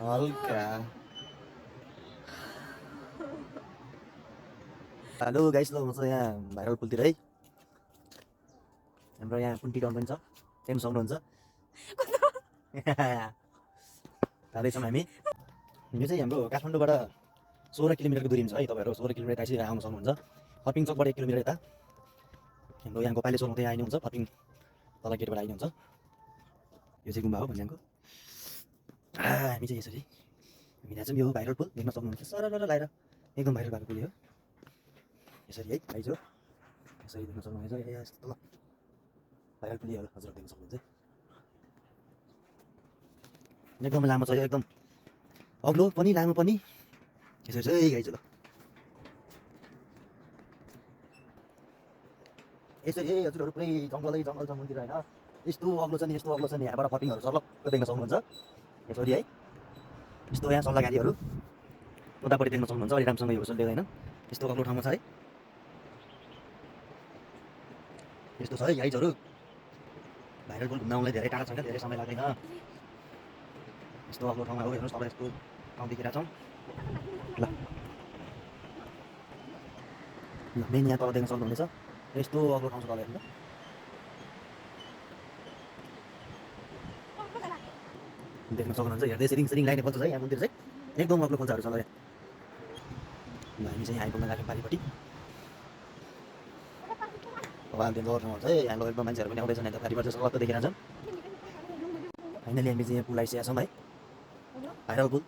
हल्का। Hello guys, ल म चाहिँ यहाँ भाइरल पुलतिर है। हाम्रो यहाँ कुन टी टाउन पनि छ, त्यही पनि सक्नुहुन्छ। जाँदैछौँ हामी। यो चाहिँ हाम्रो काठमाडौँबाट 16 किलोमिटरको दुरीमा छ है। तपाईँहरू 16 किलोमिटर यता आउन सक्नुहुन्छ। फर्पिङ चोकबाट 1 किलोमिटर यता हाम्रो यहाँ गोपाले चोक हुँदै आइनुहुन्छ। फर्पिङ तल गेटबाट आइनुहुन्छ। यो चाहिँ गुम्बा हो भन्ज्याङको। हामी चाहिँ यसरी हिँडेको छौँ। यो भाइरल पुल देख्न सक्नुहुन्छ, सरर लगाएर एकदम भाइरल भएको पुल हो यसरी है। आइज यसरी देख्न सक्नुहुन्छ। यस्तो ल भाइरल पुल हो, हजुर देख्न सक्नुहुन्छ। एकदम लामो छ, एकदम अग्लो पनि लामो पनि यसरी चाहिँ गाइज। ल यसरी हजुरहरू पुरै जङ्गलै जङ्गल छ मन्दिर होइन। यस्तो अग्लो छ नि, यस्तो अग्लो छ नि। यहाँबाट फर्पिङहरू सर्लक्क देख्न सक्नुहुन्छ यसरी है। यस्तो यहाँ सल्लाह गाडीहरू उतापट्टि देख्न सक्नुहुन्छ। अलि राम्रोसँग यो देख्दैन, यस्तो अग्लो ठाउँमा छ है। यस्तो छ है गाइजहरू। भाइरल पुल घुम्न आउनलाई धेरै टाढा छैन, धेरै समय लाग्दैन। यस्तो अग्लो ठाउँमा हो, हेर्नुहोस् तपाईँ। यस्तो ठाउँ देखिरहेको छौँ। ल मेन यहाँ तल देख्न सक्नुहुनेछ, यस्तो अग्लो ठाउँ छ तल हेर्नु। देख्न सक्नुहुन्छ, हेर्दै सिरिङ सिरिङ लाग्ने खोज्छ है यहाँ मन्दिर चाहिँ। एकदम अग्लो खोल्छाहरू छ ल। हामी चाहिँ यहाँ आइपुग्न लाग्यौँ पारिपट्टि। अब हामी जग्गा ठाउँमा चाहिँ यहाँ एकदम मान्छेहरू पनि आउँदैछन्। यहाँ पारिबाट चाहिँ सलक्क देखिरहेछन्। फाइनली हामी चाहिँ यहाँ पुल आइसकेका छौँ है, भाइरल पुल।